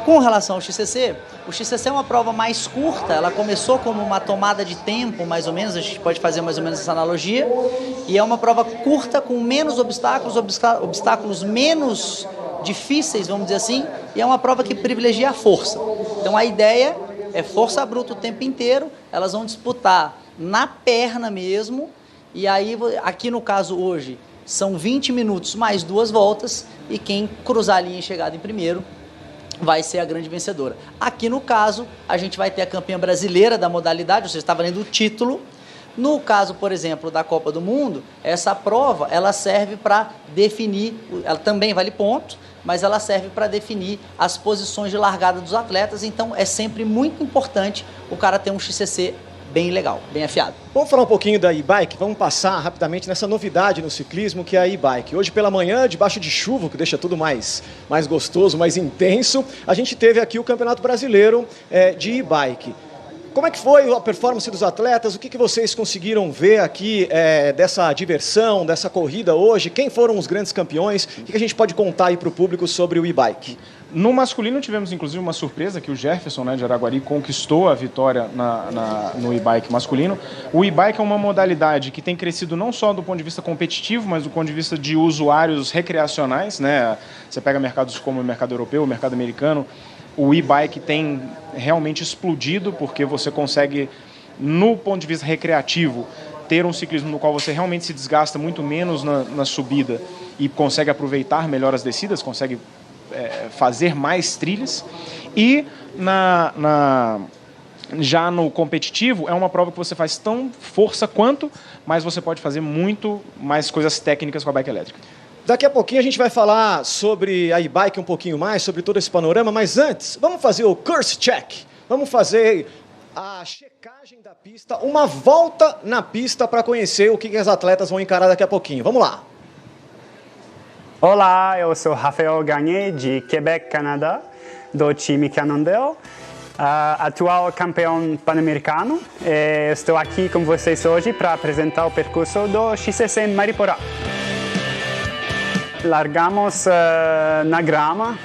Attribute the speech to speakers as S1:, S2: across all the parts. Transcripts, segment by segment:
S1: Com relação ao XCC, o XCC é uma prova mais curta, ela começou como uma tomada de tempo, mais ou menos, a gente pode fazer mais ou menos essa analogia, e é uma prova curta com menos obstáculos, obstáculos menos difíceis, vamos dizer assim, e é uma prova que privilegia a força. Então a ideia é força bruta o tempo inteiro, elas vão disputar na perna mesmo, e aí aqui no caso hoje são 20 minutos mais 2 voltas, e quem cruzar a linha e chegar em primeiro vai ser a grande vencedora. Aqui no caso, a gente vai ter a campeã brasileira da modalidade, ou seja, está valendo o título. No caso, por exemplo, da Copa do Mundo, essa prova, ela serve para definir, ela também vale ponto, mas ela serve para definir as posições de largada dos atletas, então é sempre muito importante o cara ter um XCC bem legal, bem afiado.
S2: Vamos falar um pouquinho da e-bike, vamos passar rapidamente nessa novidade no ciclismo que é a e-bike. Hoje pela manhã, debaixo de chuva, que deixa tudo mais gostoso, mais intenso, a gente teve aqui o Campeonato Brasileiro de e-bike. Como é que foi a performance dos atletas? O que vocês conseguiram ver aqui dessa diversão, dessa corrida hoje? Quem foram os grandes campeões? O que a gente pode contar aí para o público sobre o e-bike?
S3: No masculino tivemos inclusive uma surpresa que o Jefferson, né, de Araguari conquistou a vitória no e-bike masculino. O e-bike é uma modalidade que tem crescido não só do ponto de vista competitivo, mas do ponto de vista de usuários recreacionais, né? Você pega mercados como o mercado europeu, o mercado americano, o e-bike tem realmente explodido porque você consegue, no ponto de vista recreativo, ter um ciclismo no qual você realmente se desgasta muito menos na subida e consegue aproveitar melhor as descidas, consegue fazer mais trilhas. E já no competitivo é uma prova que você faz tão força quanto, mas você pode fazer muito mais coisas técnicas com a bike elétrica.
S2: Daqui a pouquinho a gente vai falar sobre a e-bike um pouquinho mais, sobre todo esse panorama, mas antes, vamos fazer o course check. Vamos fazer a checagem da pista, uma volta na pista para conhecer o que as atletas vão encarar daqui a pouquinho. Vamos lá.
S4: Olá, eu sou Rafael Gagné, de Quebec, Canadá, do time Cannondale, atual campeão pan-americano. Estou aqui com vocês hoje para apresentar o percurso do XCC em Mariporá. Largamos na grama,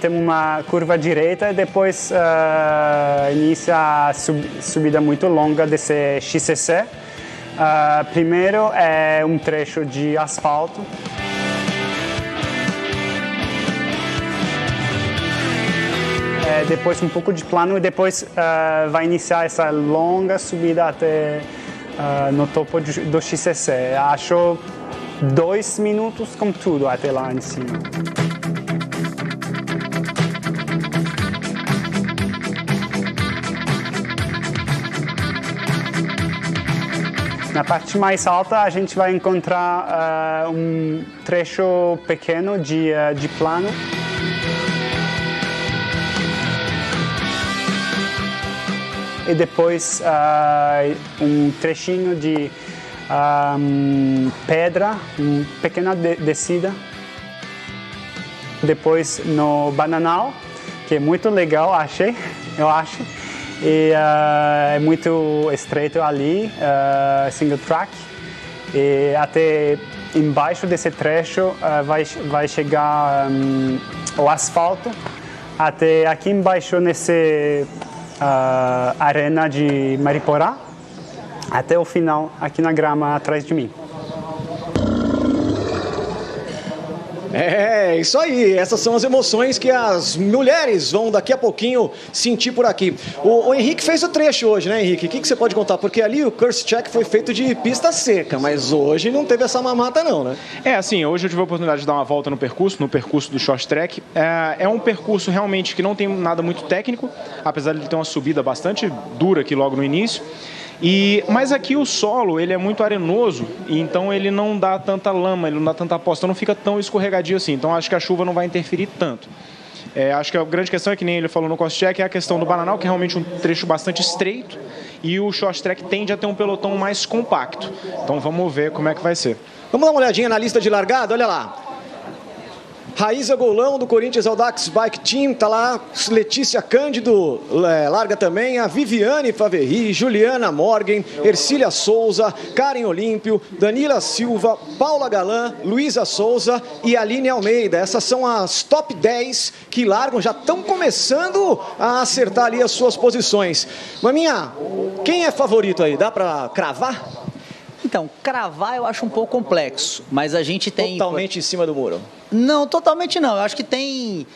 S4: temos uma curva direita e depois inicia a subida muito longa desse XCC. Primeiro é um trecho de asfalto. Depois um pouco de plano e depois vai iniciar essa longa subida até no topo do XCC. Acho 2 minutos com tudo até lá em cima. Na parte mais alta a gente vai encontrar um trecho pequeno de plano. E depois um trechinho de pedra, uma pequena descida. Depois no Bananal, que é muito legal, eu acho. E é muito estreito ali, single track. E até embaixo desse trecho vai chegar o asfalto. Até aqui embaixo nesse arena de Mariporá, até o final, aqui na grama atrás de mim.
S2: É, isso aí. Essas são as emoções que as mulheres vão daqui a pouquinho sentir por aqui. O Henrique fez o trecho hoje, né, Henrique? O que você pode contar? Porque ali o course check foi feito de pista seca, mas hoje não teve essa mamata não, né?
S3: Assim, hoje eu tive a oportunidade de dar uma volta no percurso do short track. É um percurso realmente que não tem nada muito técnico, apesar de ele ter uma subida bastante dura aqui logo no início. Mas aqui o solo ele é muito arenoso, então ele não dá tanta lama, ele não dá tanta aposta, não fica tão escorregadio assim. Então acho que a chuva não vai interferir tanto. Acho que a grande questão é que nem ele falou no course check, é a questão do Bananal, que é realmente um trecho bastante estreito, e o short track tende a ter um pelotão mais compacto. Então vamos ver como é que vai ser.
S2: Vamos dar uma olhadinha na lista de largada, olha lá. Raíza Golão, do Corinthians Audax Bike Team, tá lá. Letícia Cândido larga também. A Viviane Faverri, Juliana Morgan, Ercília Souza, Karen Olímpio, Danila Silva, Paula Galan, Luísa Souza e Aline Almeida. Essas são as top 10 que largam, já estão começando a acertar ali as suas posições. Maminha, quem é favorito aí? Dá pra cravar?
S1: Então, cravar eu acho um pouco complexo, mas a gente tem...
S2: Totalmente em cima do muro.
S1: Não, totalmente não. Eu acho que tem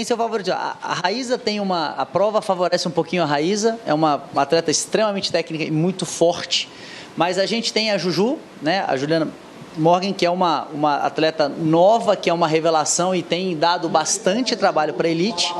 S1: seu favorito. A Raíza tem a prova favorece um pouquinho a Raíza, é uma atleta extremamente técnica e muito forte, mas a gente tem a Juju, né, a Juliana Morgan, que é uma atleta nova, que é uma revelação e tem dado bastante trabalho para a elite,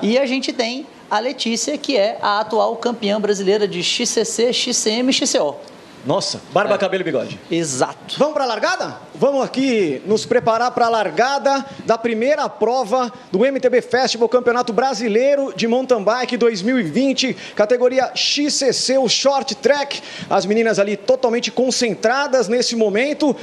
S1: e a gente tem a Letícia, que é a atual campeã brasileira de XCC, XCM e XCO.
S2: Nossa, barba, cabelo e bigode.
S1: Exato.
S2: Vamos para a largada? Vamos aqui nos preparar para a largada da primeira prova do MTB Festival, Campeonato Brasileiro de Mountain Bike 2020, categoria XCC, o Short Track. As meninas ali totalmente concentradas nesse momento.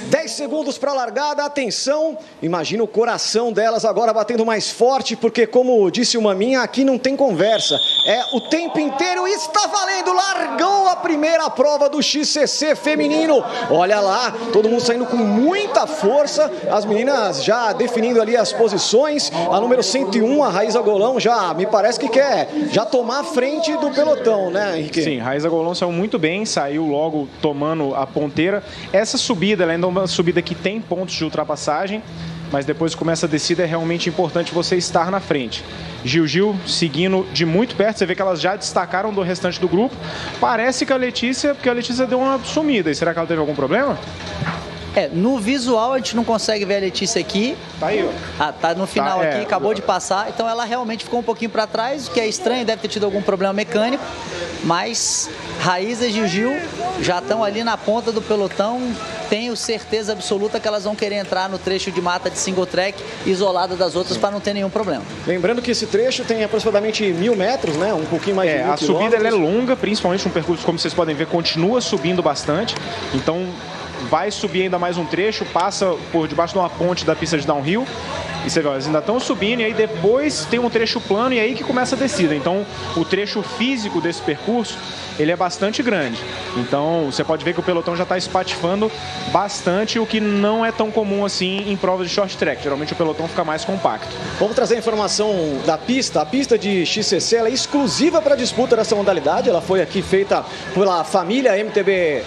S2: 10 segundos para a largada, atenção. Imagina o coração delas agora batendo mais forte, porque como disse uma minha, aqui não tem conversa. É o tempo inteiro e está valendo. Largou a primeira prova do XCC feminino. Olha lá, todo mundo saindo com muita força. As meninas já definindo ali as posições. A número 101, a Raíza Golão, já me parece que quer já tomar a frente do pelotão, né, Henrique?
S3: Sim, Raíza Golão saiu muito bem, saiu logo tomando a ponteira. Essa subida, ela ainda é uma subida que tem pontos de ultrapassagem, mas depois que começa a descida é realmente importante você estar na frente. Gil seguindo de muito perto, você vê que elas já destacaram do restante do grupo. Parece que a Letícia deu uma sumida. E será que ela teve algum problema?
S1: No visual a gente não consegue ver a Letícia aqui.
S3: Tá aí, ó.
S1: Tá no final aqui, acabou de passar. Então ela realmente ficou um pouquinho para trás, o que é estranho, deve ter tido algum problema mecânico. Mas Raíza e Gil já estão ali na ponta do pelotão. Tenho certeza absoluta que elas vão querer entrar no trecho de mata de single track, isolada das outras, para não ter nenhum problema.
S2: Lembrando que esse trecho tem aproximadamente 1.000 metros, né? Um pouquinho mais de 1.000
S3: a subida ela é longa, principalmente um percurso, como vocês podem ver, continua subindo bastante. Então vai subir ainda mais um trecho, passa por debaixo de uma ponte da pista de downhill. E você vê, elas ainda estão subindo e aí depois tem um trecho plano e aí que começa a descida. Então o trecho físico desse percurso, ele é bastante grande. Então você pode ver que o pelotão já está espatifando bastante, o que não é tão comum assim em provas de short track. Geralmente o pelotão fica mais compacto.
S2: Vamos trazer a informação da pista. A pista de XCC ela é exclusiva para a disputa dessa modalidade. Ela foi aqui feita pela família MTB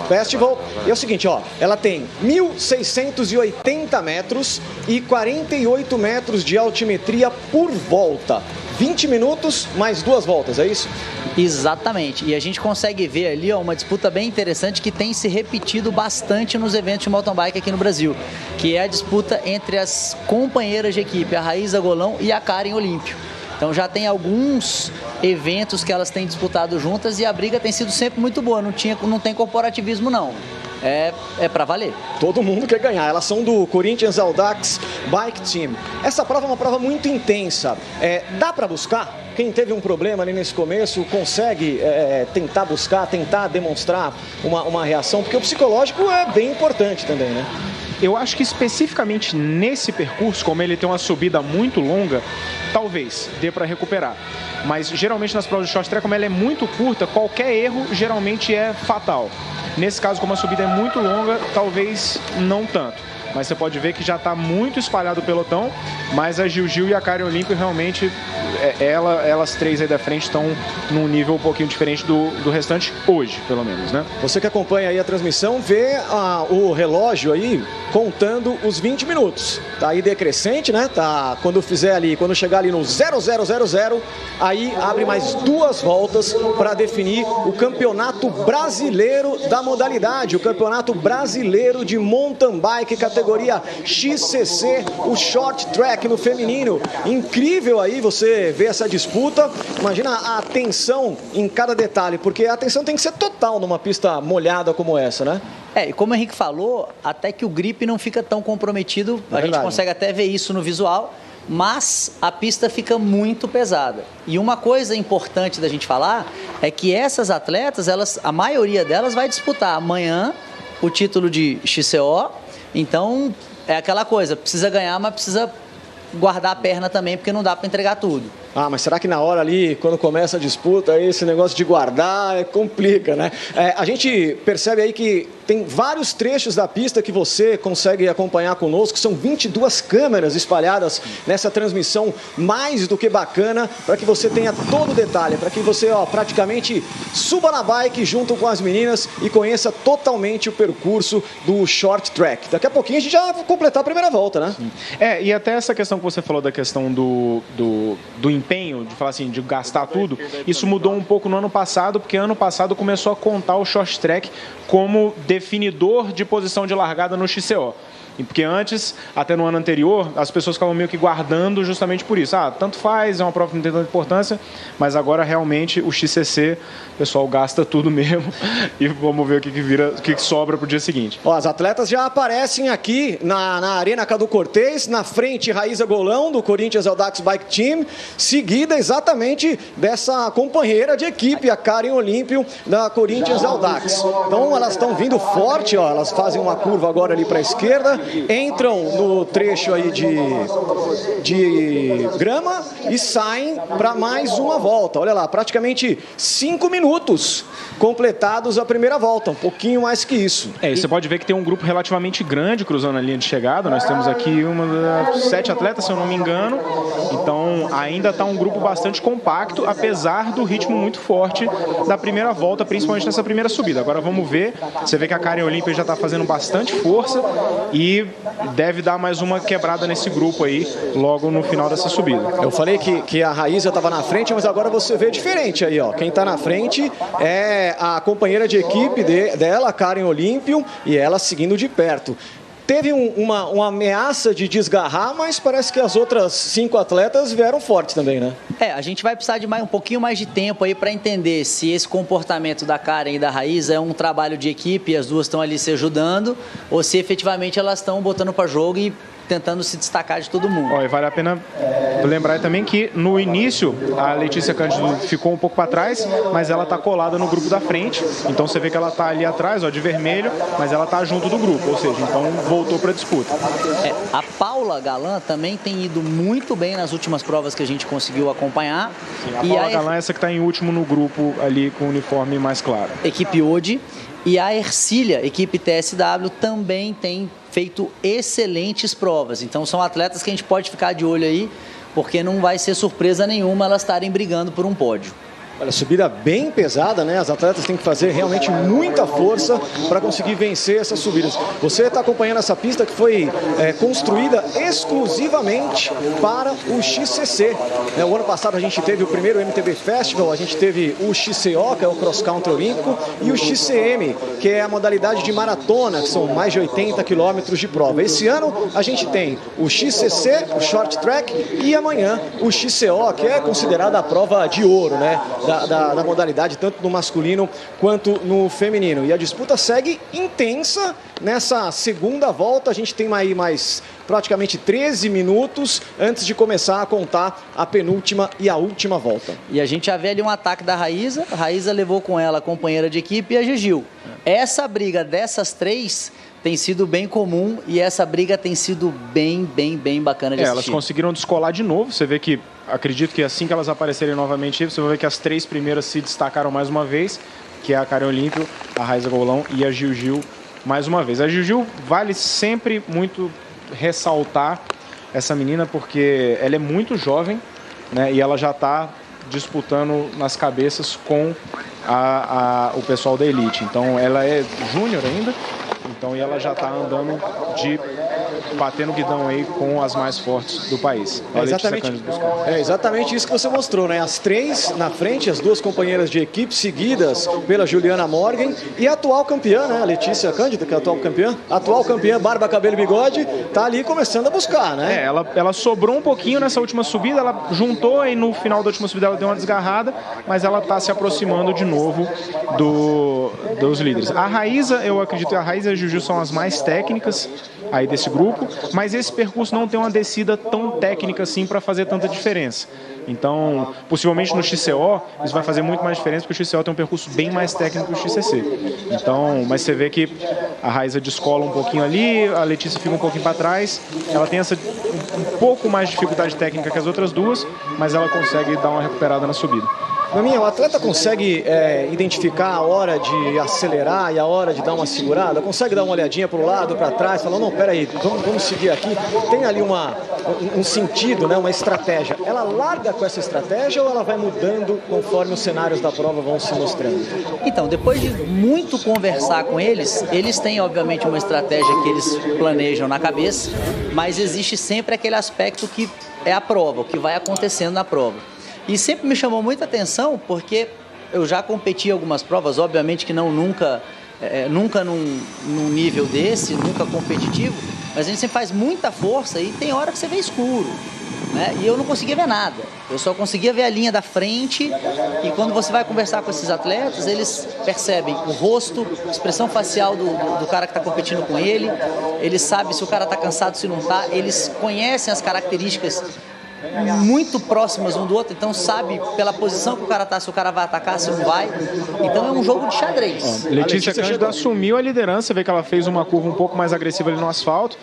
S2: Festival. E é o seguinte, ó, ela tem 1.680 metros e 48 metros de altimetria por volta. 20 minutos mais 2 voltas, é isso?
S1: Exatamente. E a gente consegue ver ali uma disputa bem interessante que tem se repetido bastante nos eventos de mountain bike aqui no Brasil, que é a disputa entre as companheiras de equipe, a Raíza Golão e a Karen Olímpio. Então já tem alguns eventos que elas têm disputado juntas e a briga tem sido sempre muito boa, não tem corporativismo não. É pra valer.
S2: Todo mundo quer ganhar. Elas são do Corinthians Audax Bike Team. Essa prova é uma prova muito intensa. Dá pra buscar? Quem teve um problema ali nesse começo consegue tentar buscar, tentar demonstrar uma reação? Porque o psicológico é bem importante também, né?
S3: Eu acho que especificamente nesse percurso, como ele tem uma subida muito longa, talvez dê para recuperar. Mas geralmente nas provas de short track, como ela é muito curta, qualquer erro geralmente é fatal. Nesse caso, como a subida é muito longa, talvez não tanto. Mas você pode ver que já está muito espalhado o pelotão, mas a Gil e a Karen Olímpio realmente, elas três aí da frente estão num nível um pouquinho diferente do restante hoje, pelo menos, né?
S2: Você que acompanha aí a transmissão, vê o relógio aí contando os 20 minutos. Tá aí decrescente, né? Quando chegar ali no 0000, aí abre mais 2 voltas para definir o campeonato brasileiro da modalidade, o campeonato brasileiro de mountain bike, categoria XCC, o short track no feminino. Incrível aí você ver essa disputa. Imagina a atenção em cada detalhe, porque a atenção tem que ser total numa pista molhada como essa, né?
S1: E como o Henrique falou, até que o grip não fica tão comprometido, a gente consegue até ver isso no visual, mas a pista fica muito pesada. E uma coisa importante da gente falar é que essas atletas, a maioria delas vai disputar amanhã o título de XCO. Então, é aquela coisa, precisa ganhar, mas precisa guardar a perna também, porque não dá para entregar tudo.
S2: Ah, mas será que na hora ali, quando começa a disputa, aí esse negócio de guardar complica, né? A gente percebe aí que tem vários trechos da pista que você consegue acompanhar conosco. São 22 câmeras espalhadas nessa transmissão, mais do que bacana, para que você tenha todo o detalhe, para que você praticamente suba na bike junto com as meninas e conheça totalmente o percurso do short track. Daqui a pouquinho a gente já vai completar a primeira volta, né?
S3: Sim. E até essa questão que você falou da questão do empenho, de falar assim, de gastar tudo, isso mudou um pouco no ano passado, porque ano passado começou a contar o short track como definidor de posição de largada no XCO. Porque antes, até no ano anterior, as pessoas ficavam meio que guardando justamente por isso. Tanto faz, é uma prova que não tem tanta importância, mas agora realmente o XCC, o pessoal gasta tudo mesmo e vamos ver o que sobra para o dia seguinte.
S2: As atletas já aparecem aqui na Arena Cadu Cortez, na frente Raíza Golão, do Corinthians Audax Bike Team, seguida exatamente dessa companheira de equipe, a Karen Olímpio, da Corinthians Audax. Então elas estão vindo forte, elas fazem uma curva agora ali para a esquerda, entram no trecho aí de grama e saem para mais uma volta. Olha lá, praticamente 5 minutos completados a primeira volta, um pouquinho mais que isso.
S3: E você pode ver que tem um grupo relativamente grande cruzando a linha de chegada. Nós temos aqui 7 atletas, se eu não me engano. Então ainda está um grupo bastante compacto, apesar do ritmo muito forte da primeira volta, principalmente nessa primeira subida. Agora vamos ver, você vê que a Karen Olímpia já está fazendo bastante força e deve dar mais uma quebrada nesse grupo aí, logo no final dessa subida.
S2: Eu falei que a Raíza estava na frente, mas agora você vê diferente aí, Quem está na frente é a companheira de equipe dela, a Karen Olímpio, e ela seguindo de perto. Teve uma ameaça de desgarrar, mas parece que as outras 5 atletas vieram fortes também, né?
S1: A gente vai precisar de um pouquinho mais de tempo aí para entender se esse comportamento da Karen e da Raíza é um trabalho de equipe e as duas estão ali se ajudando, ou se efetivamente elas estão botando para jogo e tentando se destacar de todo mundo.
S3: E vale a pena lembrar também que no início a Letícia Cândido ficou um pouco para trás, mas ela está colada no grupo da frente. Então você vê que ela está ali atrás, de vermelho, mas ela está junto do grupo, ou seja, então voltou para a disputa.
S1: A Paula Galan também tem ido muito bem nas últimas provas que a gente conseguiu acompanhar.
S3: Sim, a Paula Galan é essa que está em último no grupo ali com o uniforme mais claro.
S1: Equipe Ode. E a Ercília, equipe TSW, também tem feito excelentes provas. Então são atletas que a gente pode ficar de olho aí, porque não vai ser surpresa nenhuma elas estarem brigando por um pódio.
S2: Olha, subida bem pesada, né? As atletas têm que fazer realmente muita força para conseguir vencer essas subidas. Você está acompanhando essa pista que foi construída exclusivamente para o XCC. O ano passado a gente teve o primeiro MTB Festival, a gente teve o XCO, que é o Cross Country Olímpico, e o XCM, que é a modalidade de maratona, que são mais de 80 quilômetros de prova. Esse ano a gente tem o XCC, o Short Track, e amanhã o XCO, que é considerada a prova de ouro, né? Da modalidade, tanto no masculino quanto no feminino. E a disputa segue intensa nessa segunda volta. A gente tem aí mais praticamente 13 minutos antes de começar a contar a penúltima e a última volta.
S1: E a gente já vê ali um ataque da Raíza. A Raíza levou com ela a companheira de equipe e a Gigil. Essa briga dessas 3 tem sido bem comum e essa briga tem sido bem bacana de assistir.
S3: Elas conseguiram descolar de novo. Você vê que, acredito que assim que elas aparecerem novamente, você vai ver que as 3 primeiras se destacaram mais uma vez, que é a Karen Olímpio, a Raíza Golão e a Gil mais uma vez. A Gil vale sempre muito ressaltar essa menina, porque ela é muito jovem, né, e ela já está disputando nas cabeças com o pessoal da elite. Então ela é júnior ainda, então e ela já está andando de bater no guidão aí com as mais fortes do país.
S2: Exatamente isso que você mostrou, né? As 3 na frente, as 2 companheiras de equipe seguidas pela Juliana Morgan e a atual campeã, né? A Letícia Cândido, que é a atual campeã, barba, cabelo e bigode, tá ali começando a buscar, né?
S3: Ela sobrou um pouquinho nessa última subida, ela juntou e no final da última subida ela deu uma desgarrada, mas ela tá se aproximando de novo dos líderes. A Raíza, eu acredito que a Raíza e a Juju são as mais técnicas aí desse grupo, mas esse percurso não tem uma descida tão técnica assim para fazer tanta diferença. Então, possivelmente no XCO, isso vai fazer muito mais diferença, porque o XCO tem um percurso bem mais técnico que o XCC. Então, mas você vê que a Raíza descola um pouquinho ali, a Letícia fica um pouquinho para trás. Ela tem um pouco mais de dificuldade técnica que as outras duas, mas ela consegue dar uma recuperada na subida.
S2: Maminha, o atleta consegue identificar a hora de acelerar e a hora de dar uma segurada? Consegue dar uma olhadinha para o lado, para trás, falar, não, peraí, vamos seguir aqui. Tem ali um sentido, né, uma estratégia. Ela larga com essa estratégia ou ela vai mudando conforme os cenários da prova vão se mostrando?
S1: Então, depois de muito conversar com eles, eles têm, obviamente, uma estratégia que eles planejam na cabeça, mas existe sempre aquele aspecto que é a prova, o que vai acontecendo na prova. E sempre me chamou muita atenção porque eu já competi em algumas provas, obviamente que nunca num nível desse, nunca competitivo, mas a gente sempre faz muita força e tem hora que você vê escuro, né? E eu não conseguia ver nada, eu só conseguia ver a linha da frente. E quando você vai conversar com esses atletas, eles percebem o rosto, a expressão facial do cara que está competindo com ele, eles sabem se o cara está cansado, se não está, eles conhecem as características muito próximas um do outro, então sabe pela posição que o cara tá, se o cara vai atacar, se não vai. Então é um jogo de xadrez.
S3: Letícia Cândido assumiu a liderança, vê que ela fez uma curva um pouco mais agressiva ali no asfalto,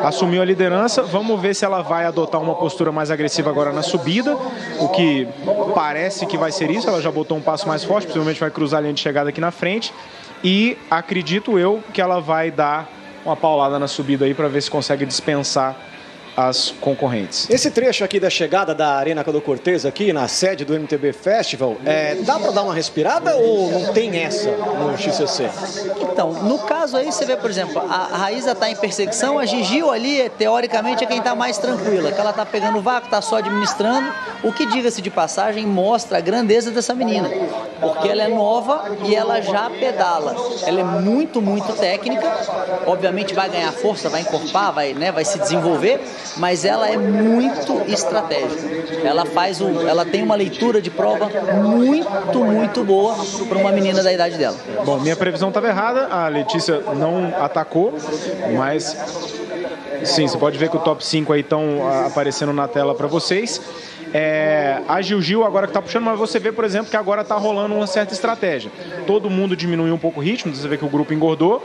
S3: assumiu a liderança. Vamos ver se ela vai adotar uma postura mais agressiva agora na subida, o que parece que vai ser isso. Ela já botou um passo mais forte, possivelmente vai cruzar a linha de chegada aqui na frente, e acredito eu que ela vai dar uma paulada na subida aí para ver se consegue dispensar as concorrentes.
S2: Esse trecho aqui da chegada da Arena Cadu Cortez aqui na sede do MTB Festival, dá para dar uma respirada ou não tem essa no XCC?
S1: Então, no caso aí você vê, por exemplo, a Raíza está em perseguição, a Gigio ali, teoricamente, é quem está mais tranquila, que ela está pegando o vácuo, está só administrando, o que, diga-se de passagem, mostra a grandeza dessa menina, porque ela é nova e ela já pedala. Ela é muito, muito técnica, obviamente vai ganhar força, vai encorpar, vai se desenvolver, mas ela é muito estratégica. Ela tem uma leitura de prova muito, muito boa para uma menina da idade dela.
S3: Bom, minha previsão estava errada, a Letícia não atacou, mas sim, você pode ver que o top 5 aí estão aparecendo na tela para vocês. A Gil agora que está puxando, mas você vê, por exemplo, que agora está rolando uma certa estratégia. Todo mundo diminuiu um pouco o ritmo, você vê que o grupo engordou.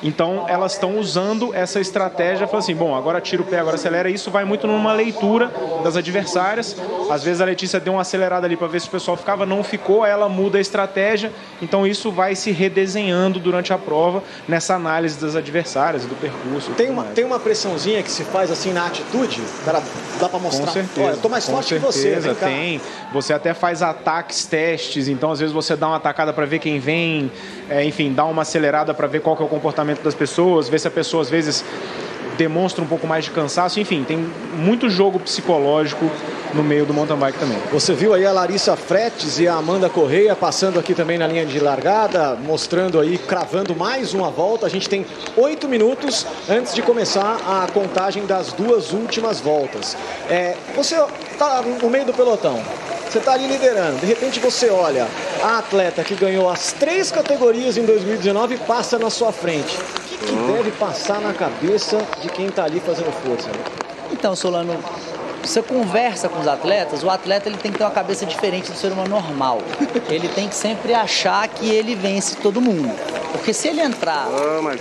S3: Então, elas estão usando essa estratégia, falando assim, bom, agora tira o pé, agora acelera. Isso vai muito numa leitura das adversárias. Às vezes a Letícia deu uma acelerada ali para ver se o pessoal ficava, não ficou, aí ela muda a estratégia. Então, isso vai se redesenhando durante a prova, nessa análise das adversárias e do percurso.
S2: Tem uma pressãozinha que se faz assim na atitude? Dá para mostrar?
S3: Com certeza.
S2: Olha, eu tô mais forte que você.
S3: Tem. Você até faz ataques, testes. Então, às vezes, você dá uma atacada para ver quem vem. Enfim, dá uma acelerada para ver qual que é o comportamento das pessoas, ver se a pessoa às vezes demonstra um pouco mais de cansaço, enfim, tem muito jogo psicológico no meio do mountain bike também.
S2: Você viu aí a Larissa Fretes e a Amanda Correia passando aqui também na linha de largada, mostrando aí, cravando mais uma volta. A gente tem 8 minutos antes de começar a contagem das duas últimas voltas. Você está no meio do pelotão, você está ali liderando, de repente você olha a atleta que ganhou as 3 categorias em 2019 passa na sua frente. O que deve passar na cabeça de quem está ali fazendo força?
S1: Então, Solano, você conversa com os atletas, o atleta ele tem que ter uma cabeça diferente do ser humano normal. Ele tem que sempre achar que ele vence todo mundo. Porque se ele entrar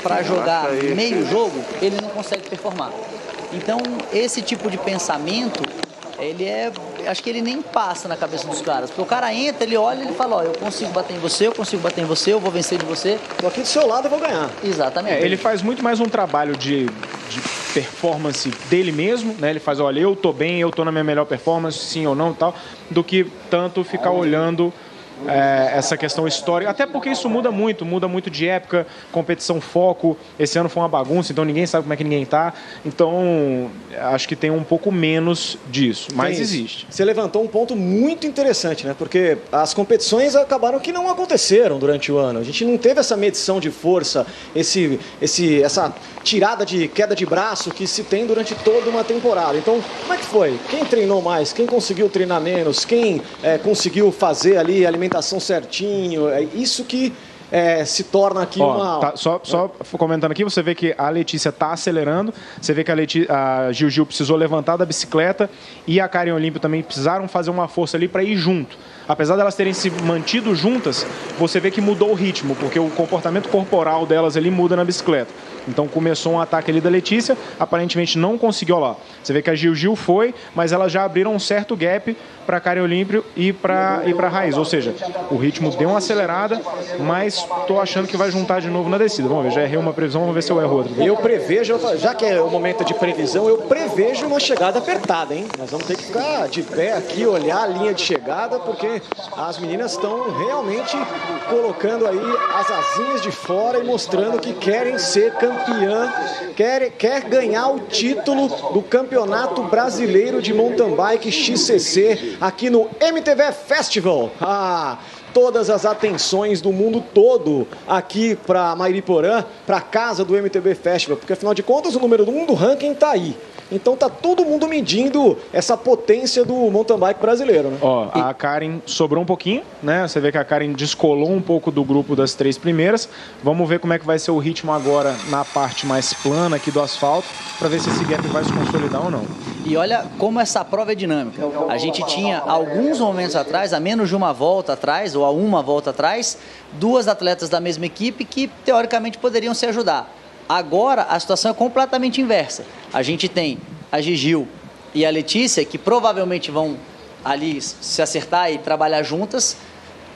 S1: para jogar meio jogo, ele não consegue performar. Então, esse tipo de pensamento, acho que ele nem passa na cabeça dos caras. Porque o cara entra, ele olha e ele fala, eu consigo bater em você, eu vou vencer de você.
S2: Tô aqui do seu lado, eu vou ganhar.
S1: Exatamente.
S3: Ele faz muito mais um trabalho de performance dele mesmo, né? Ele faz, olha, eu tô bem, eu tô na minha melhor performance, sim ou não e tal, do que tanto ficar olhando essa questão histórica, até porque isso muda muito de época, competição, foco. Esse ano foi uma bagunça, então ninguém sabe como é que ninguém tá, então acho que tem um pouco menos disso, mas existe.
S2: Você levantou um ponto muito interessante, né? Porque as competições acabaram que não aconteceram durante o ano, a gente não teve essa medição de força, essa tirada de queda de braço que se tem durante toda uma temporada. Então, como é que foi? Quem treinou mais? Quem conseguiu treinar menos? Quem conseguiu fazer ali a alimentação certinho? É isso que se torna aqui
S3: só comentando aqui, você vê que a Letícia está acelerando, você vê que a Gil precisou levantar da bicicleta e a Karen Olímpio também precisaram fazer uma força ali para ir junto. Apesar delas terem se mantido juntas, você vê que mudou o ritmo, porque o comportamento corporal delas ali muda na bicicleta. Então começou um ataque ali da Letícia, aparentemente não conseguiu, ó lá. Você vê que a Gil foi, mas elas já abriram um certo gap para a Karen Olímpio e para a Raiz. Ou seja, o ritmo deu uma acelerada, mas estou achando que vai juntar de novo na descida. Vamos ver, já errei uma previsão, vamos ver se eu erro outra.
S2: Eu prevejo, já que é o momento de previsão, eu prevejo uma chegada apertada, hein? Nós vamos ter que ficar de pé aqui, olhar a linha de chegada, porque as meninas estão realmente colocando aí as asinhas de fora e mostrando que querem ser campeã, quer ganhar o título do Campeonato Brasileiro de Mountain Bike XCC aqui no MTB Festival. Todas as atenções do mundo todo aqui para Mairiporã, para a casa do MTB Festival, porque afinal de contas o número 1 do ranking está aí. Então tá todo mundo medindo essa potência do mountain bike brasileiro, né?
S3: Ó, a Karen sobrou um pouquinho, né? Você vê que a Karen descolou um pouco do grupo das 3 primeiras. Vamos ver como é que vai ser o ritmo agora na parte mais plana aqui do asfalto, para ver se esse gap vai se consolidar ou não.
S1: E olha como essa prova é dinâmica. A gente tinha alguns momentos atrás, a menos de uma volta atrás, ou a uma volta atrás, 2 atletas da mesma equipe que teoricamente poderiam se ajudar. Agora a situação é completamente inversa. A gente tem a Gigil e a Letícia que provavelmente vão ali se acertar e trabalhar juntas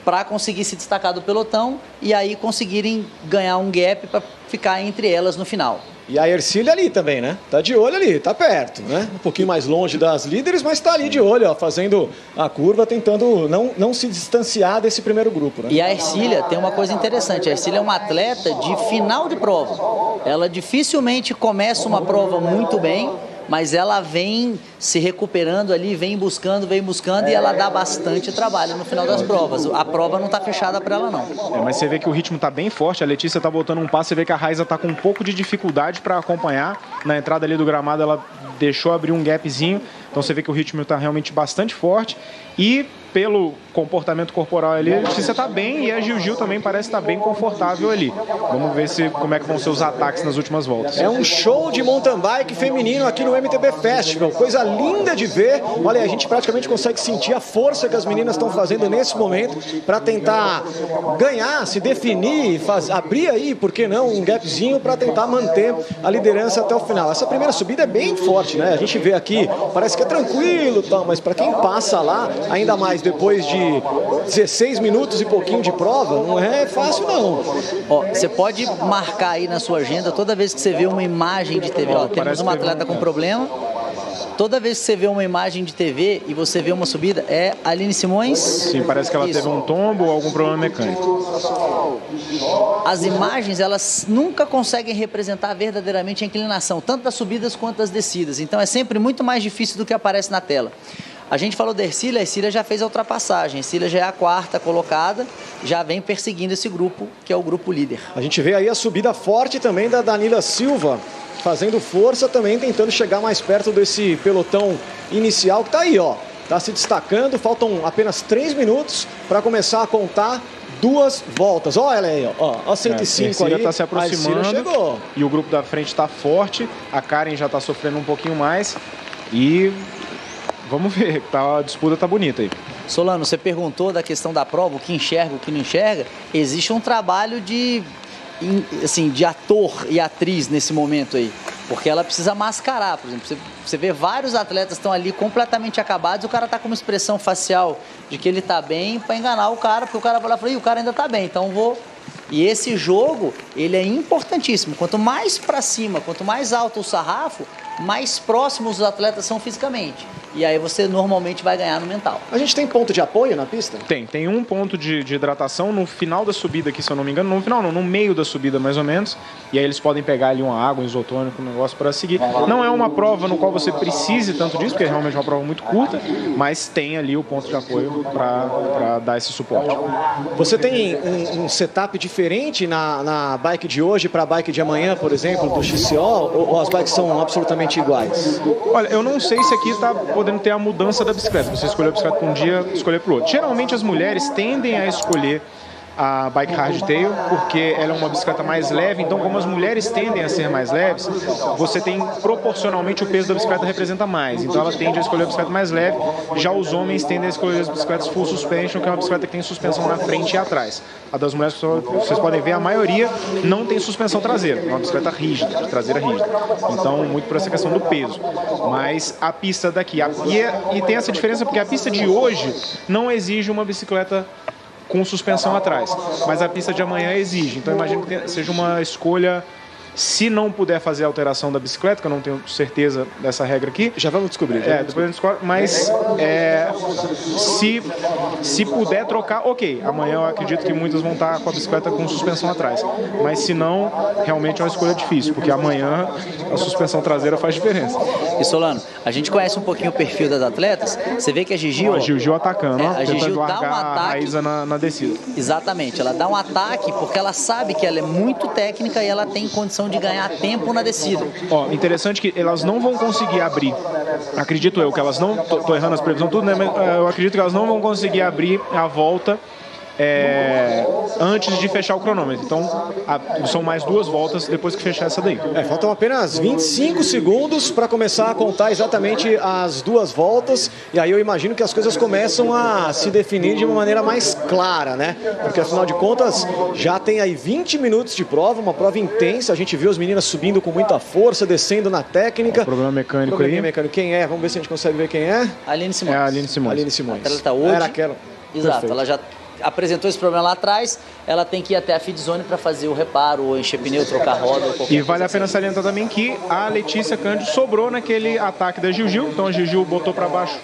S1: para conseguir se destacar do pelotão e aí conseguirem ganhar um gap para ficar entre elas no final.
S2: E a Ercília ali também, né? Tá de olho ali, tá perto, né? Um pouquinho mais longe das líderes, mas tá ali de olho, ó, fazendo a curva, tentando não se distanciar desse primeiro grupo, né?
S1: E a Ercília tem uma coisa interessante, a Ercília é uma atleta de final de prova. Ela dificilmente começa uma prova muito bem, mas ela vem se recuperando ali, vem buscando e ela dá bastante trabalho no final das provas. A prova não está fechada para ela, não.
S3: Mas você vê que o ritmo está bem forte, a Letícia está botando um passo, você vê que a Raiza está com um pouco de dificuldade para acompanhar. Na entrada ali do gramado ela deixou abrir um gapzinho, então você vê que o ritmo está realmente bastante forte. E pelo comportamento corporal ali, a Letícia está bem e a Gil também parece estar bem confortável ali. Vamos ver como é que vão ser os ataques nas últimas voltas.
S2: É um show de mountain bike feminino aqui no MTB Festival. Coisa linda de ver. Olha, a gente praticamente consegue sentir a força que as meninas estão fazendo nesse momento para tentar ganhar, se definir, abrir aí, por que não, um gapzinho para tentar manter a liderança até o final. Essa primeira subida é bem forte, né? A gente vê aqui, parece que é tranquilo, mas para quem passa lá, ainda mais depois de 16 minutos e pouquinho de prova, não é fácil não.
S1: Ó, você pode marcar aí na sua agenda toda vez que você vê uma imagem de TV, ó, temos uma atleta com problema. Toda vez que você vê uma imagem de TV e você vê uma subida, é Aline Simões?
S3: Sim, parece que ela teve um tombo ou algum problema mecânico.
S1: As imagens, elas nunca conseguem representar verdadeiramente a inclinação, tanto das subidas quanto das descidas. Então é sempre muito mais difícil do que aparece na tela. A gente falou da Ercília, a Ercília já fez a ultrapassagem. A Ercília já é a 4ª colocada, já vem perseguindo esse grupo, que é o grupo líder.
S2: A gente vê aí a subida forte também da Danila Silva, fazendo força também, tentando chegar mais perto desse pelotão inicial, que tá aí, ó. Tá se destacando, faltam apenas 3 minutos para começar a contar 2 voltas. Ó ela aí, ó 105
S3: aí.
S2: Aí.
S3: Tá se aproximando
S2: chegou.
S3: E o grupo da frente está forte, a Karen já tá sofrendo um pouquinho mais e... vamos ver, a disputa tá bonita aí.
S1: Solano, você perguntou da questão da prova, o que enxerga, o que não enxerga. Existe um trabalho de ator e atriz nesse momento aí. Porque ela precisa mascarar, por exemplo. Você vê vários atletas estão ali completamente acabados, o cara tá com uma expressão facial de que ele tá bem para enganar o cara, porque o cara vai lá e fala, o cara ainda tá bem, então vou... E esse jogo, ele é importantíssimo. Quanto mais para cima, quanto mais alto o sarrafo, mais próximos os atletas são fisicamente. E aí você normalmente vai ganhar no mental.
S2: A gente tem ponto de apoio na pista?
S3: Tem um ponto de hidratação no final da subida aqui, se eu não me engano. No final não, no meio da subida mais ou menos. E aí eles podem pegar ali uma água, um isotônico, um negócio para seguir. Não é uma prova no qual você precise tanto disso, porque é realmente uma prova muito curta, mas tem ali o ponto de apoio para dar esse suporte.
S2: Você tem um setup diferente na bike de hoje para a bike de amanhã, por exemplo, do XCO? Ou as bikes são absolutamente iguais?
S3: Olha, eu não sei se aqui está podendo ter a mudança da bicicleta. Você escolheu a bicicleta para um dia, escolher para o outro. Geralmente as mulheres tendem a escolher a bike hardtail, porque ela é uma bicicleta mais leve, então como as mulheres tendem a ser mais leves, você tem proporcionalmente o peso da bicicleta representa mais, então ela tende a escolher a bicicleta mais leve, já os homens tendem a escolher as bicicletas full suspension, que é uma bicicleta que tem suspensão na frente e atrás. A das mulheres, vocês podem ver, a maioria não tem suspensão traseira, é uma bicicleta rígida, de traseira rígida, então muito por essa questão do peso, mas a pista daqui, e tem essa diferença porque a pista de hoje não exige uma bicicleta com suspensão atrás, mas a pista de amanhã exige, então imagino que seja uma escolha. Se não puder fazer a alteração da bicicleta, que eu não tenho certeza dessa regra aqui.
S2: Já vamos descobrir.
S3: Depois a gente descobre, mas se puder trocar, ok. Amanhã eu acredito que muitas vão estar com a bicicleta com suspensão atrás. Mas se não, realmente é uma escolha difícil, porque amanhã a suspensão traseira faz diferença.
S1: E Solano, a gente conhece um pouquinho o perfil das atletas. Você vê que a Gigi...
S3: A Gigi atacando,
S1: a Gigi dá um ataque.
S3: A Raíza na descida.
S1: Exatamente, ela dá um ataque porque ela sabe que ela é muito técnica e ela tem condição de ganhar tempo na descida.
S3: Ó, interessante que elas não vão conseguir abrir, acredito eu, que elas não, tô errando as previsões tudo, né? Mas eu acredito que elas não vão conseguir abrir a volta antes de fechar o cronômetro. Então, são mais 2 voltas depois que fechar essa daí.
S2: Faltam apenas 25 segundos para começar a contar exatamente as 2 voltas. E aí eu imagino que as coisas começam a se definir de uma maneira mais clara, né? Porque afinal de contas, já tem aí 20 minutos de prova, uma prova intensa. A gente viu as meninas subindo com muita força, descendo na técnica.
S3: Problema mecânico aí.
S2: Mecânico. Quem é? Vamos ver se a gente consegue ver quem é.
S1: Aline Simões.
S3: É a Aline Simões.
S2: Aline Simões.
S1: Ela tá hoje.
S2: Era aquela.
S1: Exato,
S2: Perfeito.
S1: ela já apresentou esse problema lá atrás, ela tem que ir até a feed zone para fazer o reparo, ou encher pneu, trocar roda. Ou
S3: e vale a pena salientar também que a Letícia Cândido sobrou naquele ataque da Gil, então a Gil botou para baixo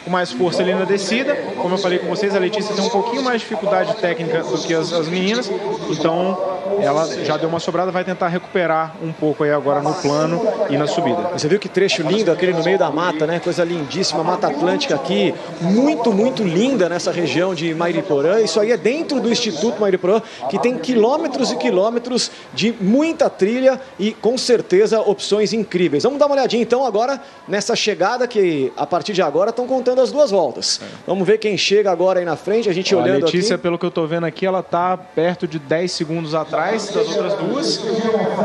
S3: com mais força ali na descida. Como eu falei com vocês, a Letícia tem um pouquinho mais de dificuldade técnica do que as meninas, então ela já deu uma sobrada, vai tentar recuperar um pouco aí agora no plano e na subida.
S2: Você viu que trecho lindo, aquele no meio da mata, né? Coisa lindíssima, Mata Atlântica aqui, muito, muito linda nessa região de Mairiporã. Isso aí é dentro do Instituto Mairiporã, que tem quilômetros e quilômetros de muita trilha e, com certeza, opções incríveis. Vamos dar uma olhadinha, então, agora nessa chegada que, a partir de agora, estão contando as 2 voltas. Vamos ver quem chega agora aí na frente, a gente olhando aqui.
S3: A Letícia, pelo que eu tô vendo aqui, ela tá perto de 10 segundos atrás das outras 2,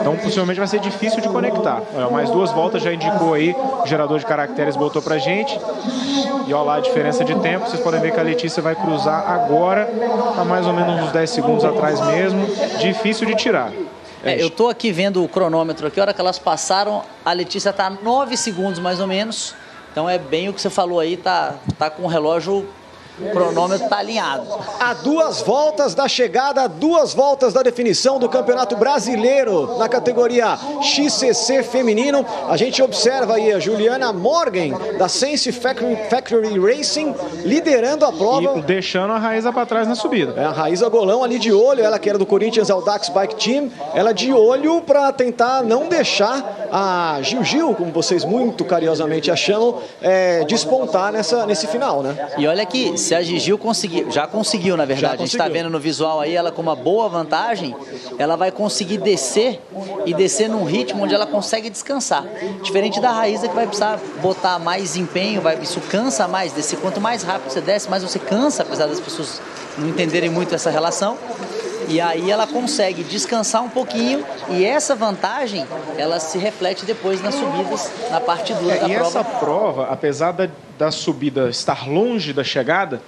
S3: então possivelmente vai ser difícil de conectar. Olha, mais 2 voltas já indicou aí, o gerador de caracteres botou pra gente, e olha lá a diferença de tempo. Vocês podem ver que a Letícia vai cruzar agora, tá mais ou menos uns 10 segundos atrás mesmo, difícil de tirar.
S1: Eu tô aqui vendo o cronômetro aqui, a hora que elas passaram, a Letícia tá 9 segundos mais ou menos, então é bem o que você falou aí, tá com o relógio... O cronômetro está alinhado.
S2: A 2 voltas da chegada, 2 voltas da definição do Campeonato Brasileiro na categoria XCC feminino. A gente observa aí a Juliana Morgan, da Sense Factory Racing, liderando a prova.
S3: E deixando a Raíza para trás na subida.
S2: A Raíza Golão ali de olho, ela que era do Corinthians Audax Bike Team, ela de olho para tentar não deixar a Gil, como vocês muito carinhosamente a chamam, despontar nesse final, né?
S1: E olha que se a Gigi já conseguiu, na verdade, a gente está vendo no visual aí, ela com uma boa vantagem, ela vai conseguir descer e descer num ritmo onde ela consegue descansar. Diferente da Raíza, que vai precisar botar mais empenho, isso cansa mais, descer. Quanto mais rápido você desce, mais você cansa, apesar das pessoas não entenderem muito essa relação. E aí ela consegue descansar um pouquinho e essa vantagem, ela se reflete depois nas subidas, na parte dura da prova.
S3: E essa prova, apesar da subida estar longe da chegada,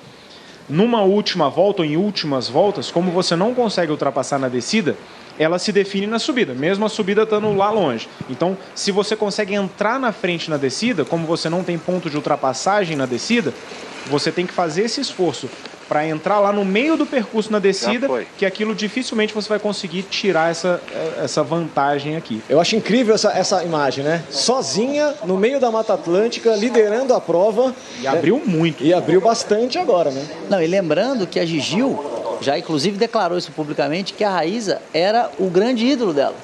S3: numa última volta ou em últimas voltas, como você não consegue ultrapassar na descida, ela se define na subida, mesmo a subida estando lá longe. Então, se você consegue entrar na frente na descida, como você não tem ponto de ultrapassagem na descida, você tem que fazer esse esforço para entrar lá no meio do percurso na descida, que aquilo dificilmente você vai conseguir tirar essa vantagem aqui.
S2: Eu acho incrível essa imagem, né? Sozinha, no meio da Mata Atlântica, liderando a prova.
S3: E abriu muito.
S2: E abriu bastante agora, né?
S1: Não, e lembrando que a Gigil já inclusive declarou isso publicamente, que a Raíza era o grande ídolo dela.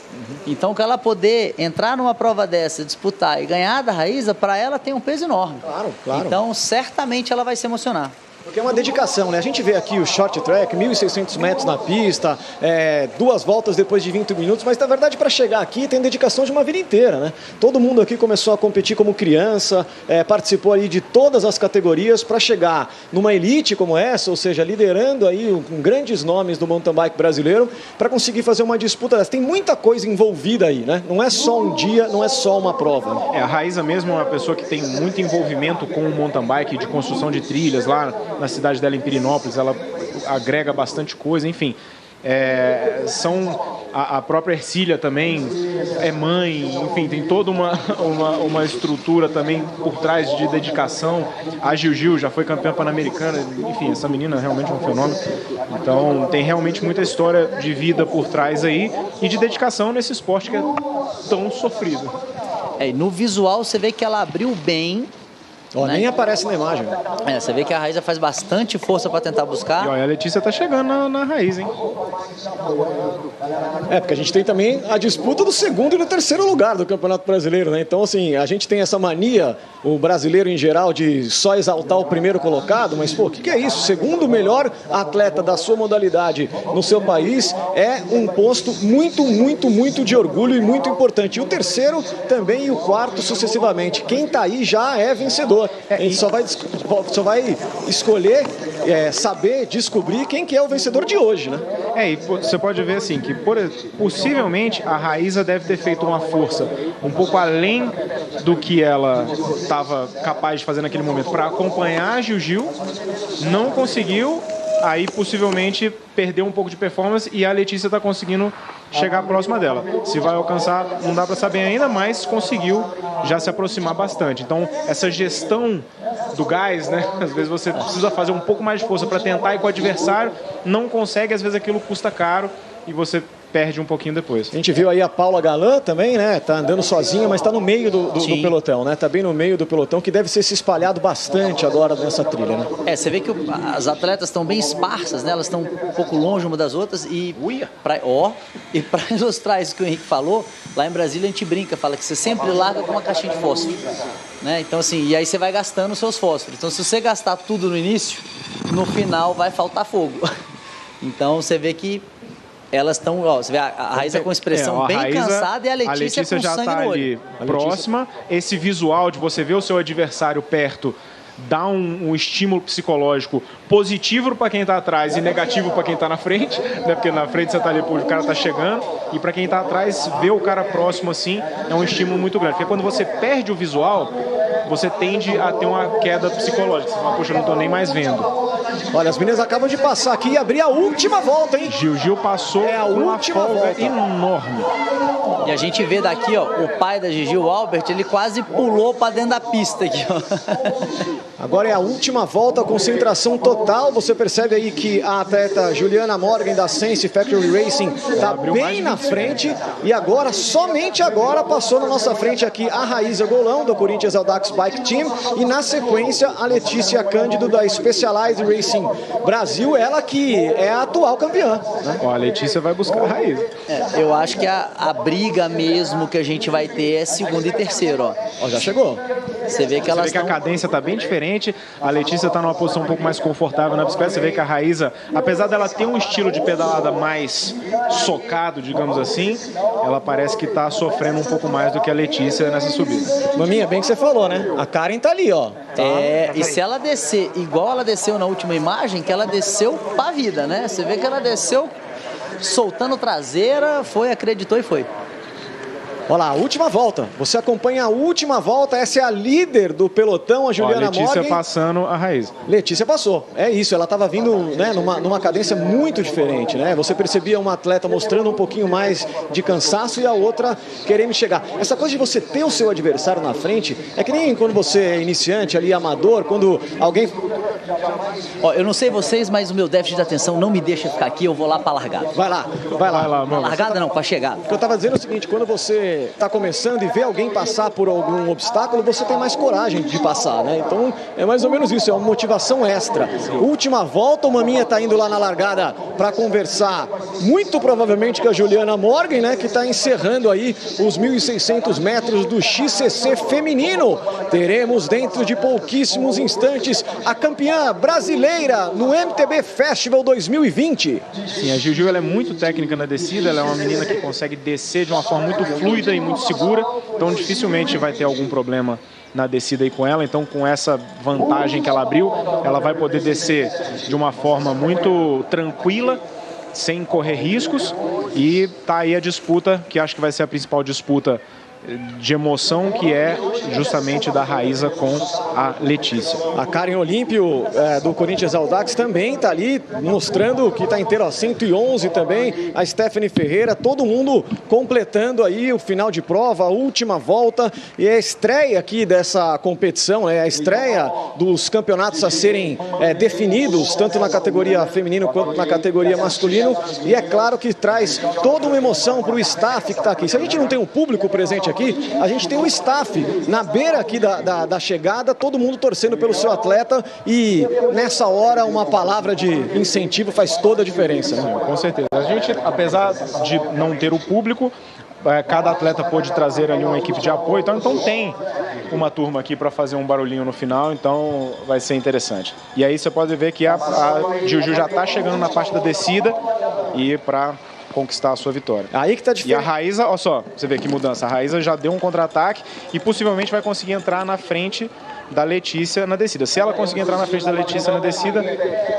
S1: Então, que ela poder entrar numa prova dessa, disputar e ganhar da Raíza, para ela tem um peso enorme.
S2: Claro.
S1: Então, certamente ela vai se emocionar.
S2: Porque é uma dedicação, né? A gente vê aqui o short track, 1.600 metros na pista, 2 voltas depois de 20 minutos, mas na verdade para chegar aqui tem dedicação de uma vida inteira, né? Todo mundo aqui começou a competir como criança, participou aí de todas as categorias para chegar numa elite como essa, ou seja, liderando aí com grandes nomes do mountain bike brasileiro, para conseguir fazer uma disputa dessa. Tem muita coisa envolvida aí, né? Não é só um dia, não é só uma prova.
S3: A Raíza mesmo é uma pessoa que tem muito envolvimento com o mountain bike, de construção de trilhas lá na cidade dela em Pirinópolis, ela agrega bastante coisa, enfim. A própria Ercília também é mãe, enfim, tem toda uma estrutura também por trás de dedicação. A Gil já foi campeã pan-americana, enfim, essa menina realmente é um fenômeno. Então tem realmente muita história de vida por trás aí e de dedicação nesse esporte que é tão sofrido.
S1: No visual você vê que ela abriu bem. Né?
S2: Nem aparece na imagem.
S1: Você vê que a Raíza faz bastante força para tentar buscar.
S3: E olha, a Letícia tá chegando na Raiz, hein?
S2: Porque a gente tem também a disputa do 2º e do 3º lugar do Campeonato Brasileiro, né? Então, assim, a gente tem essa mania, o brasileiro em geral, de só exaltar o primeiro colocado, mas, pô, o que é isso? O 2º melhor atleta da sua modalidade no seu país é um posto muito, muito, muito de orgulho e muito importante. E o 3º também e o 4º sucessivamente. Quem tá aí já é vencedor. A gente só vai escolher, saber, descobrir quem que é o vencedor de hoje, né?
S3: E você pode ver assim, que possivelmente a Raíza deve ter feito uma força um pouco além do que ela estava capaz de fazer naquele momento para acompanhar a Gil, não conseguiu, aí possivelmente perdeu um pouco de performance e a Letícia está conseguindo chegar próxima dela. Se vai alcançar, não dá para saber ainda, mas conseguiu já se aproximar bastante. Então, essa gestão do gás, né? Às vezes você precisa fazer um pouco mais de força para tentar ir com o adversário, não consegue, às vezes aquilo custa caro e você perde um pouquinho depois.
S2: A gente viu aí a Paula Galan também, né? Tá andando sozinha, mas tá no meio do pelotão, né? Tá bem no meio do pelotão, que deve ser se espalhado bastante agora nessa trilha, né?
S1: Você vê que as atletas estão bem esparsas, né? Elas estão um pouco longe uma das outras e para ilustrar isso que o Henrique falou, lá em Brasília a gente brinca, fala que você sempre larga com uma caixinha de fósforo, né? Então assim, e aí você vai gastando os seus fósforos. Então se você gastar tudo no início, no final vai faltar fogo. Então você vê que elas estão, você vê a Raíza com expressão bem cansada e a Letícia com
S3: já
S1: sangue
S3: tá
S1: no olho.
S3: Ali próxima. Esse visual de você ver o seu adversário perto dá um estímulo psicológico positivo para quem está atrás e negativo para quem está na frente, né? Porque na frente você está ali, o cara está chegando, e para quem está atrás, ver o cara próximo assim é um estímulo muito grande. Porque quando você perde o visual, você tende a ter uma queda psicológica. Você fala, poxa, eu não estou nem mais vendo.
S2: Olha, as meninas acabam de passar aqui e abrir a última volta, hein?
S3: Gil passou
S2: a última volta
S3: enorme.
S1: E a gente vê daqui, o pai da Gigi, o Albert, ele quase pulou para dentro da pista aqui,
S2: Agora é a última volta, concentração total. Você percebe aí que a atleta Juliana Morgan da Sense Factory Racing está bem na frente. E agora, somente agora, passou na nossa frente aqui a Raíza Golão, do Corinthians Audax Bike Team. E na sequência, a Letícia Cândido, da Specialized Racing Brasil. Ela que é a atual campeã, né?
S3: A Letícia vai buscar a Raíza.
S1: Eu acho que a briga mesmo que a gente vai ter é 2º e 3º,
S2: Já chegou.
S1: Você vê que elas
S3: a cadência está bem diferente. A Letícia está numa posição um pouco mais confortável na bicicleta. Você vê que a Raíza, apesar dela ter um estilo de pedalada mais socado, digamos assim, ela parece que está sofrendo um pouco mais do que a Letícia nessa subida.
S2: Maminha, bem que você falou, né? A Karen tá ali, ó.
S1: E se ela descer igual ela desceu na última imagem, que ela desceu pra vida, né? Você vê que ela desceu soltando traseira, acreditou e foi.
S2: Olha lá, a última volta. Você acompanha a última volta. Essa é a líder do pelotão, a Juliana Morgan.
S3: Letícia passando a Raíza.
S2: Letícia passou. É isso, ela estava vindo, né, numa cadência muito diferente, né? Você percebia uma atleta mostrando um pouquinho mais de cansaço e a outra querendo chegar. Essa coisa de você ter o seu adversário na frente é que nem quando você é iniciante ali, amador, quando alguém...
S1: Eu não sei vocês, mas o meu déficit de atenção não me deixa ficar aqui, eu vou lá para largada.
S2: Vai lá.
S1: Pra largada não, para chegar.
S2: O que eu estava dizendo é o seguinte, quando você você está começando e vê alguém passar por algum obstáculo, você tem mais coragem de passar, né? Então é mais ou menos isso, é uma motivação extra. Última volta, o Maminha está indo lá na largada para conversar, muito provavelmente com a Juliana Morgan, né? Que está encerrando aí os 1.600 metros do XCC feminino. Teremos dentro de pouquíssimos instantes a campeã brasileira no MTB Festival 2020.
S3: Sim, a Gil ela é muito técnica na descida, ela é uma menina que consegue descer de uma forma muito fluida e muito segura, então dificilmente vai ter algum problema na descida aí com ela. Então, com essa vantagem que ela abriu, ela vai poder descer de uma forma muito tranquila, sem correr riscos, e tá aí a disputa, que acho que vai ser a principal disputa de emoção, que é justamente da Raíza com a Letícia.
S2: A Karen Olímpio, do Corinthians Audax, também está ali mostrando que está inteiro, 111 também. A Stephanie Ferreira, todo mundo completando aí o final de prova, a última volta, e a estreia aqui dessa competição, a estreia dos campeonatos a serem definidos, tanto na categoria feminino quanto na categoria masculino, e é claro que traz toda uma emoção para o staff que está aqui. Se a gente não tem um público presente aqui, a gente tem o staff na beira aqui da chegada, todo mundo torcendo pelo seu atleta, e nessa hora uma palavra de incentivo faz toda a diferença, né?
S3: Com certeza. A gente, apesar de não ter o público, cada atleta pôde trazer ali uma equipe de apoio, então tem uma turma aqui para fazer um barulhinho no final, então vai ser interessante. E aí você pode ver que a Gil já está chegando na parte da descida e para conquistar a sua vitória.
S2: Aí que tá difícil.
S3: E a Raíza, olha só, você vê que mudança. A Raíza já deu um contra-ataque e possivelmente vai conseguir entrar na frente da Letícia na descida. Se ela conseguir entrar na frente da Letícia na descida,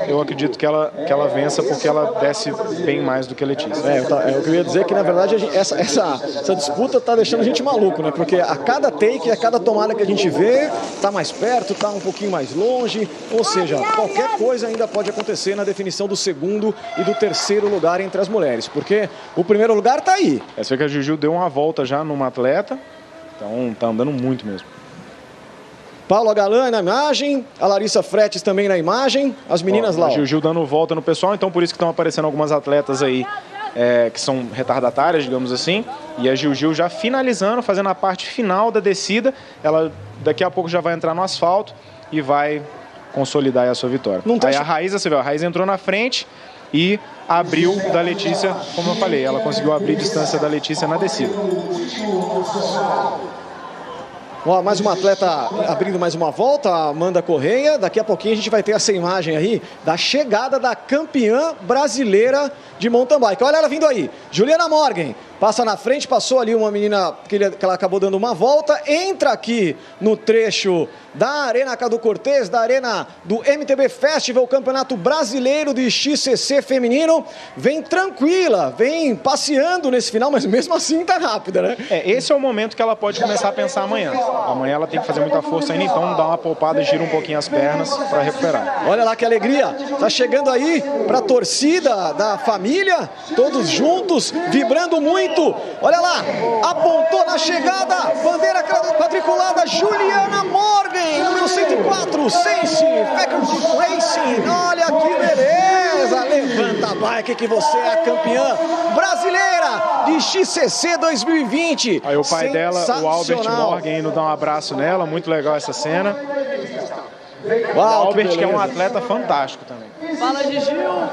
S3: eu acredito que ela vença, porque ela desce bem mais do que a Letícia.
S2: Eu queria dizer que, na verdade, essa disputa tá deixando a gente maluco, né? Porque a cada take, a cada tomada que a gente vê, tá mais perto, tá um pouquinho mais longe, ou seja, qualquer coisa ainda pode acontecer na definição do segundo e do terceiro lugar entre as mulheres, porque o primeiro lugar tá aí.
S3: Você vê que a Gil deu uma volta já numa atleta, então tá andando muito mesmo.
S2: Paula Galan na imagem, a Larissa Fretes também na imagem, as meninas lá.
S3: A Gil dando volta no pessoal, então por isso que estão aparecendo algumas atletas aí que são retardatárias, digamos assim. E a Gil já finalizando, fazendo a parte final da descida. Ela daqui a pouco já vai entrar no asfalto e vai consolidar aí a sua vitória. Aí a Raíza, você vê, a Raíza entrou na frente e abriu da Letícia, como eu falei, ela conseguiu abrir distância da Letícia na descida.
S2: Ó, mais uma atleta abrindo mais uma volta, a Amanda Correia. Daqui a pouquinho a gente vai ter essa imagem aí da chegada da campeã brasileira de mountain bike. Olha ela vindo aí, Juliana Morgan. Passa na frente, passou ali uma menina que ela acabou dando uma volta, entra aqui no trecho da Arena Cadu Cortez, da Arena do MTB Festival, Campeonato Brasileiro de XCC Feminino. Vem tranquila, vem passeando nesse final, mas mesmo assim tá rápida, né?
S3: Esse é o momento que ela pode começar a pensar amanhã. Amanhã ela tem que fazer muita força ainda, então dá uma poupada e gira um pouquinho as pernas para recuperar.
S2: Olha lá que alegria, tá chegando aí pra torcida da família, todos juntos, vibrando muito. Olha lá, apontou na chegada, bandeira quadriculada, Juliana Morgan, número 104, Sense Faculty Racing. Olha que beleza, levanta a bike que você é a campeã brasileira de XCC 2020.
S3: Aí o pai dela, o Albert Morgan, indo dar um abraço nela, muito legal essa cena. O Albert, que é um atleta fantástico também.
S1: Fala, Gil,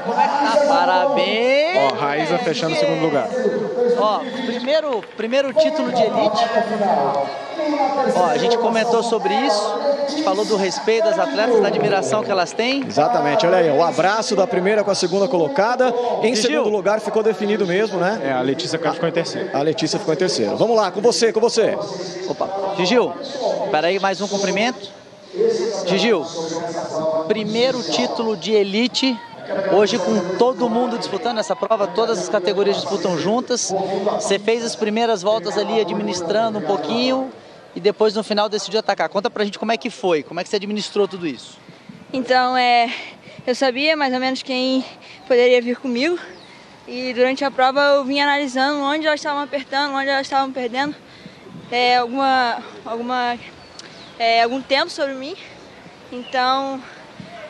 S1: como é que tá? Parabéns!
S3: Ó, Raíza fechando o segundo lugar.
S1: Ó, primeiro título de elite. Ó, a gente comentou sobre isso, a gente falou do respeito das atletas, da admiração que elas têm.
S2: Exatamente, olha aí, o abraço da primeira com a segunda colocada. Em segundo lugar ficou definido mesmo, né?
S3: A Letícia ficou em terceiro.
S2: A Letícia ficou em terceiro. Vamos lá, com você.
S1: Opa, Gil, espera aí, mais um cumprimento. Gil, primeiro título de elite, hoje com todo mundo disputando essa prova, todas as categorias disputam juntas. Você fez as primeiras voltas ali administrando um pouquinho e depois no final decidiu atacar. Conta pra gente como é que foi, como é que você administrou tudo isso.
S5: Então, eu sabia mais ou menos quem poderia vir comigo e durante a prova eu vim analisando onde elas estavam apertando, onde elas estavam perdendo algum tempo sobre mim. Então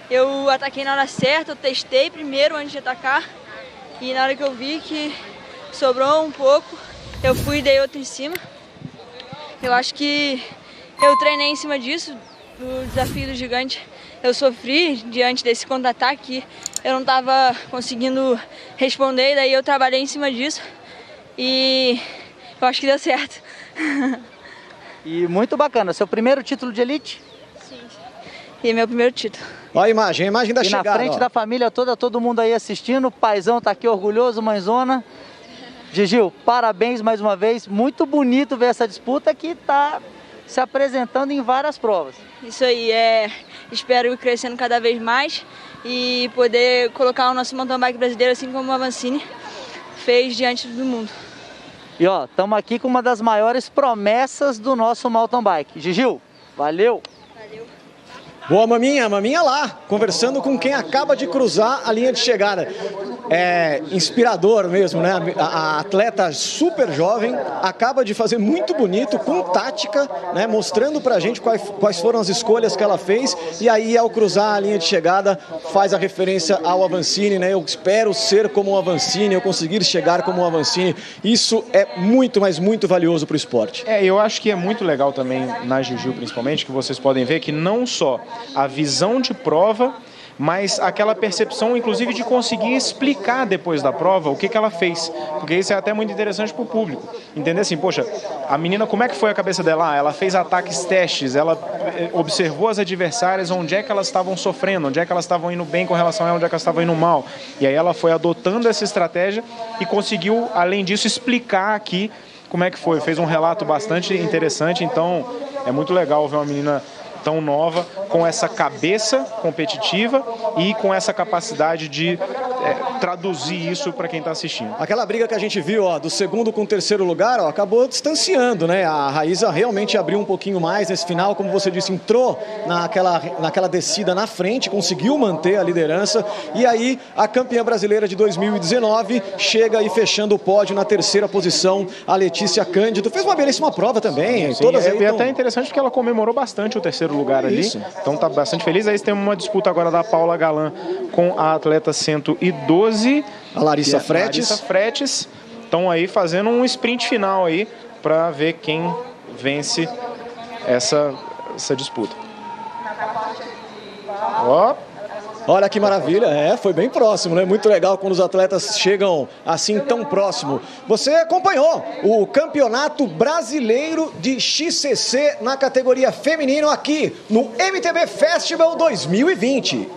S5: eu ataquei na hora certa, eu testei primeiro antes de atacar e na hora que eu vi que sobrou um pouco, eu fui e dei outra em cima. Eu acho que eu treinei em cima disso, do desafio do gigante. Eu sofri diante desse contra-ataque, eu não estava conseguindo responder, e daí eu trabalhei em cima disso e eu acho que deu certo.
S1: E muito bacana, seu primeiro título de elite?
S5: Sim. E é meu primeiro título.
S2: Olha a imagem da chegada.
S1: E na frente da família toda, todo mundo aí assistindo, o paizão tá aqui orgulhoso, mãezona. Gigil, parabéns mais uma vez, muito bonito ver essa disputa que tá se apresentando em várias provas.
S5: Isso aí, espero ir crescendo cada vez mais e poder colocar o nosso mountain bike brasileiro assim como o Avancini fez diante do mundo.
S1: E ó, estamos aqui com uma das maiores promessas do nosso mountain bike. Gigil, valeu!
S5: Valeu.
S2: Boa, maminha lá, conversando com quem acaba de cruzar a linha de chegada. É inspirador mesmo, né? A atleta super jovem acaba de fazer muito bonito, com tática, né? Mostrando pra gente quais foram as escolhas que ela fez. E aí, ao cruzar a linha de chegada, faz a referência ao Avancini, né? Eu espero ser como o Avancini, eu conseguir chegar como o Avancini. Isso é muito, mas muito valioso pro esporte.
S3: Eu acho que é muito legal também, na Gigil principalmente, que vocês podem ver que não só a visão de prova, mas aquela percepção, inclusive, de conseguir explicar depois da prova o que ela fez. Porque isso é até muito interessante para o público. Entender assim, poxa, a menina, como é que foi a cabeça dela? Ela fez ataques testes, ela observou as adversárias, onde é que elas estavam sofrendo, onde é que elas estavam indo bem com relação a onde é que elas estavam indo mal. E aí ela foi adotando essa estratégia e conseguiu, além disso, explicar aqui como é que foi. Fez um relato bastante interessante, então é muito legal ver uma menina tão nova, com essa cabeça competitiva e com essa capacidade de traduzir isso para quem está assistindo.
S2: Aquela briga que a gente viu, ó, do segundo com o terceiro lugar, ó, acabou distanciando, né? A Raíza realmente abriu um pouquinho mais nesse final, como você disse, entrou naquela descida na frente, conseguiu manter a liderança, e aí a campeã brasileira de 2019 chega aí fechando o pódio na terceira posição, a Letícia Cândido. Fez uma belíssima prova também.
S3: Sim, todas aí até interessante porque ela comemorou bastante o terceiro lugar ali, então tá bastante feliz. Aí tem uma disputa agora da Paula Galan com a atleta 112,
S2: a Larissa
S3: Fretes. Estão aí fazendo um sprint final aí para ver quem vence essa disputa. Ó.
S2: Olha que maravilha, foi bem próximo, né? Muito legal quando os atletas chegam assim tão próximo. Você acompanhou o Campeonato Brasileiro de XCC na categoria feminino aqui no MTB Festival 2020.